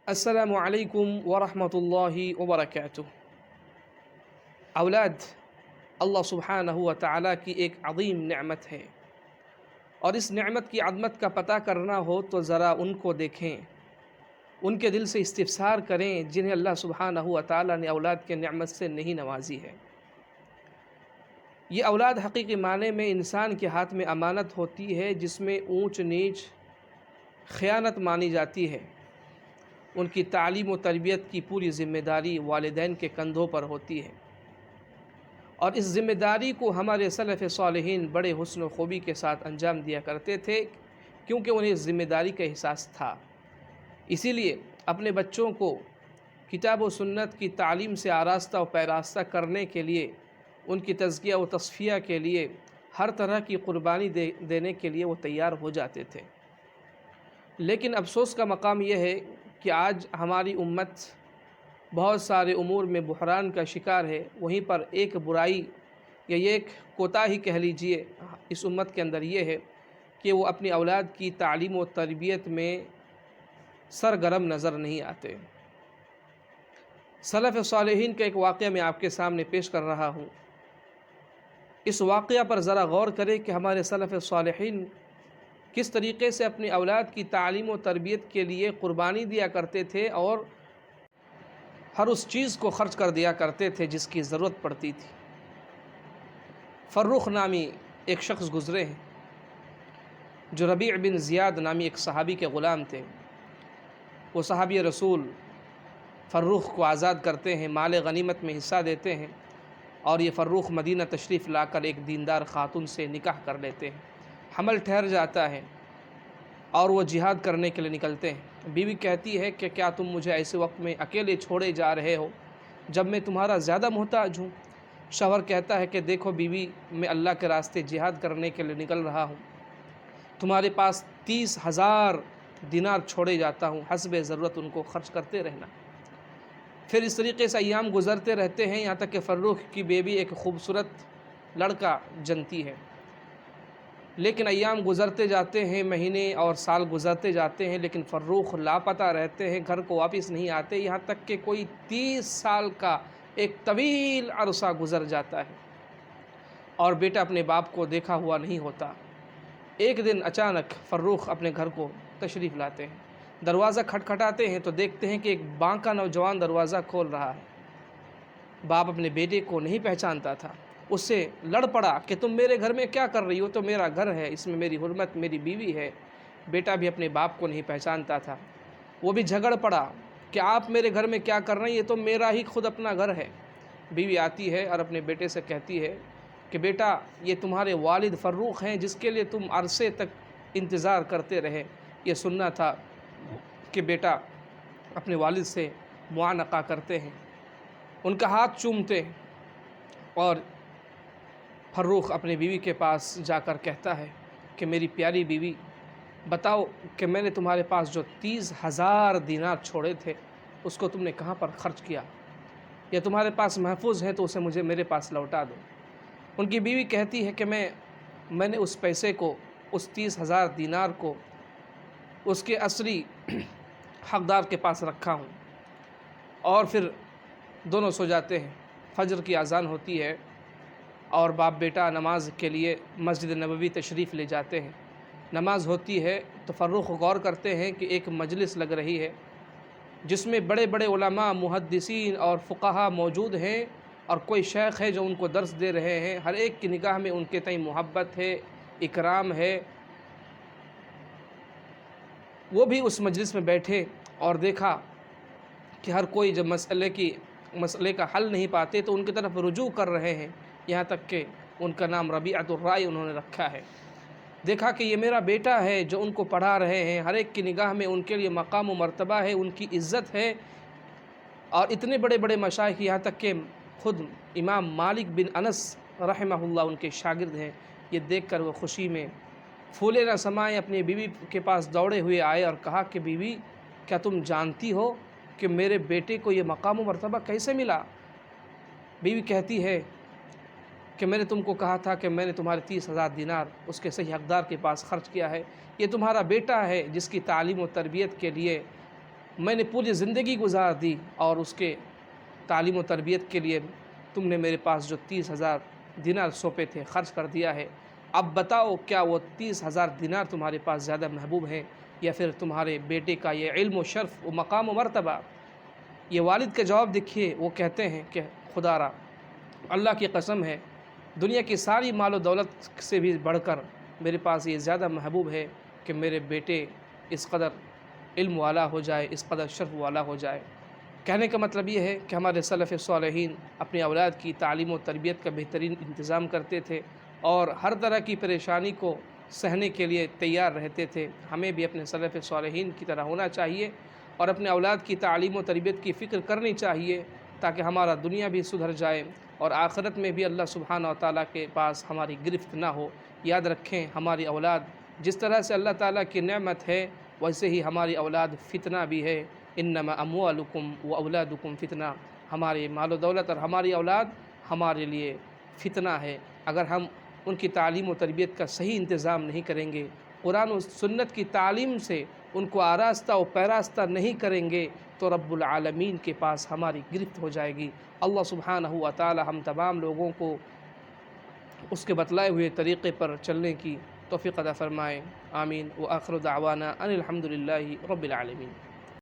السلام علیکم ورحمۃ اللہ وبرکاتہ۔ اولاد اللہ سبحانہ و تعالیٰ کی ایک عظیم نعمت ہے، اور اس نعمت کی عظمت کا پتہ کرنا ہو تو ذرا ان کو دیکھیں، ان کے دل سے استفسار کریں جنہیں اللہ سبحانہ و تعالیٰ نے اولاد کے نعمت سے نہیں نوازی ہے۔ یہ اولاد حقیقی معنی میں انسان کے ہاتھ میں امانت ہوتی ہے، جس میں اونچ نیچ خیانت مانی جاتی ہے۔ ان کی تعلیم و تربیت کی پوری ذمہ داری والدین کے کندھوں پر ہوتی ہے، اور اس ذمہ داری کو ہمارے سلف صالحین بڑے حسن و خوبی کے ساتھ انجام دیا کرتے تھے، کیونکہ انہیں اس ذمہ داری کا احساس تھا۔ اسی لیے اپنے بچوں کو کتاب و سنت کی تعلیم سے آراستہ و پیراستہ کرنے کے لیے، ان کی تزکیہ و تصفیہ کے لیے ہر طرح کی قربانی دینے کے لیے وہ تیار ہو جاتے تھے۔ لیکن افسوس کا مقام یہ ہے کہ آج ہماری امت بہت سارے امور میں بحران کا شکار ہے۔ وہیں پر ایک برائی یا ایک کوتاہی کہہ لیجئے اس امت کے اندر یہ ہے کہ وہ اپنی اولاد کی تعلیم و تربیت میں سرگرم نظر نہیں آتے۔ سلف صالحین کا ایک واقعہ میں آپ کے سامنے پیش کر رہا ہوں۔ اس واقعہ پر ذرا غور کریں کہ ہمارے سلف صالحین کس طریقے سے اپنی اولاد کی تعلیم و تربیت کے لیے قربانی دیا کرتے تھے، اور ہر اس چیز کو خرچ کر دیا کرتے تھے جس کی ضرورت پڑتی تھی۔ فروخ نامی ایک شخص گزرے ہیں، جو ربیع بن زیاد نامی ایک صحابی کے غلام تھے۔ وہ صحابی رسول فروخ کو آزاد کرتے ہیں، مال غنیمت میں حصہ دیتے ہیں، اور یہ فروخ مدینہ تشریف لا کر ایک دیندار خاتون سے نکاح کر لیتے ہیں۔ حمل ٹھہر جاتا ہے اور وہ جہاد کرنے کے لیے نکلتے ہیں۔ بیوی کہتی ہے کہ کیا تم مجھے ایسے وقت میں اکیلے چھوڑے جا رہے ہو جب میں تمہارا زیادہ محتاج ہوں؟ شوہر کہتا ہے کہ دیکھو بیوی، میں اللہ کے راستے جہاد کرنے کے لیے نکل رہا ہوں، تمہارے پاس 30,000 دینار چھوڑے جاتا ہوں، حسب ضرورت ان کو خرچ کرتے رہنا۔ پھر اس طریقے سے ایام گزرتے رہتے ہیں، یہاں تک کہ فروخ کی بیوی ایک خوبصورت لڑکا جنتی ہے۔ لیکن ایام گزرتے جاتے ہیں، مہینے اور سال گزرتے جاتے ہیں، لیکن فروخ لاپتہ رہتے ہیں، گھر کو واپس نہیں آتے، یہاں تک کہ کوئی 30 سال کا ایک طویل عرصہ گزر جاتا ہے، اور بیٹا اپنے باپ کو دیکھا ہوا نہیں ہوتا۔ ایک دن اچانک فروخ اپنے گھر کو تشریف لاتے ہیں، دروازہ کھٹکھٹاتے ہیں تو دیکھتے ہیں کہ ایک بانکا نوجوان دروازہ کھول رہا ہے۔ باپ اپنے بیٹے کو نہیں پہچانتا تھا، اس سے لڑ پڑا کہ تم میرے گھر میں کیا کر رہی ہو؟ تو میرا گھر ہے، اس میں میری حرمت، میری بیوی ہے۔ بیٹا بھی اپنے باپ کو نہیں پہچانتا تھا، وہ بھی جھگڑ پڑا کہ آپ میرے گھر میں کیا کر رہے ہیں، یہ تو میرا ہی خود اپنا گھر ہے۔ بیوی آتی ہے اور اپنے بیٹے سے کہتی ہے کہ بیٹا، یہ تمہارے والد فروخ ہیں جس کے لیے تم عرصے تک انتظار کرتے رہے۔ یہ سننا تھا کہ بیٹا اپنے والد سے معانقہ کرتے ہیں، ان کا ہاتھ چومتے ہیں، اور فروخ اپنے بیوی کے پاس جا کر کہتا ہے کہ میری پیاری بیوی، بتاؤ کہ میں نے تمہارے پاس جو 30,000 دینار چھوڑے تھے اس کو تم نے کہاں پر خرچ کیا؟ یا تمہارے پاس محفوظ ہے تو اسے مجھے میرے پاس لوٹا دو۔ ان کی بیوی کہتی ہے کہ میں نے اس پیسے کو، اس 30,000 دینار کو اس کے اصلی حقدار کے پاس رکھا ہوں۔ اور پھر دونوں سو جاتے ہیں۔ فجر کی اذان ہوتی ہے اور باپ بیٹا نماز کے لیے مسجد نبوی تشریف لے جاتے ہیں۔ نماز ہوتی ہے تو فروخ غور کرتے ہیں کہ ایک مجلس لگ رہی ہے جس میں بڑے بڑے علماء، محدثین اور فقہا موجود ہیں، اور کوئی شیخ ہے جو ان کو درس دے رہے ہیں۔ ہر ایک کی نگاہ میں ان کے تئیں محبت ہے، اکرام ہے۔ وہ بھی اس مجلس میں بیٹھے اور دیکھا کہ ہر کوئی جب مسئلے کا حل نہیں پاتے تو ان کی طرف رجوع کر رہے ہیں، یہاں تک کہ ان کا نام ربیعۃ الرائے انہوں نے رکھا ہے۔ دیکھا کہ یہ میرا بیٹا ہے جو ان کو پڑھا رہے ہیں، ہر ایک کی نگاہ میں ان کے لیے مقام و مرتبہ ہے، ان کی عزت ہے، اور اتنے بڑے بڑے مشائخ، یہاں تک کہ خود امام مالک بن انس رحمہ اللہ ان کے شاگرد ہیں۔ یہ دیکھ کر وہ خوشی میں پھولے نہ سمائے، اپنی بیوی کے پاس دوڑے ہوئے آئے اور کہا کہ بیوی، کیا تم جانتی ہو کہ میرے بیٹے کو یہ مقام و مرتبہ کیسے ملا؟ بیوی کہتی ہے کہ میں نے تم کو کہا تھا کہ میں نے تمہارے 30,000 دینار اس کے صحیح حقدار کے پاس خرچ کیا ہے۔ یہ تمہارا بیٹا ہے جس کی تعلیم و تربیت کے لیے میں نے پوری زندگی گزار دی اور اس کے تعلیم و تربیت کے لیے تم نے میرے پاس جو 30,000 دینار سونپے تھے خرچ کر دیا ہے، اب بتاؤ کیا وہ 30,000 دینار تمہارے پاس زیادہ محبوب ہیں یا پھر تمہارے بیٹے کا یہ علم و شرف و مقام و مرتبہ؟ یہ والد کا جواب دیکھیے، وہ کہتے ہیں کہ خدا را، اللہ کی قسم ہے، دنیا کی ساری مال و دولت سے بھی بڑھ کر میرے پاس یہ زیادہ محبوب ہے کہ میرے بیٹے اس قدر علم والا ہو جائے، اس قدر شرف والا ہو جائے۔ کہنے کا مطلب یہ ہے کہ ہمارے سلف صالحین اپنی اولاد کی تعلیم و تربیت کا بہترین انتظام کرتے تھے اور ہر طرح کی پریشانی کو سہنے کے لیے تیار رہتے تھے۔ ہمیں بھی اپنے سلف صالحین کی طرح ہونا چاہیے اور اپنے اولاد کی تعلیم و تربیت کی فکر کرنی چاہیے تاکہ ہمارا دنیا بھی سدھر جائے اور آخرت میں بھی اللہ سبحانہ و تعالیٰ کے پاس ہماری گرفت نہ ہو۔ یاد رکھیں، ہماری اولاد جس طرح سے اللہ تعالیٰ کی نعمت ہے ویسے ہی ہماری اولاد فتنہ بھی ہے۔ انما اموالکم و اولادکم فتنہ، ہماری مال و دولت اور ہماری اولاد ہمارے لیے فتنہ ہے۔ اگر ہم ان کی تعلیم و تربیت کا صحیح انتظام نہیں کریں گے، قرآن و سنت کی تعلیم سے ان کو آراستہ و پیراستہ نہیں کریں گے تو رب العالمین کے پاس ہماری گرفت ہو جائے گی۔ اللہ سبحانہ و تعالی ہم تمام لوگوں کو اس کے بتلائے ہوئے طریقے پر چلنے کی توفیق عطا فرمائے۔ آمین۔ وآخر دعوانا ان الحمد للہ رب العالمین۔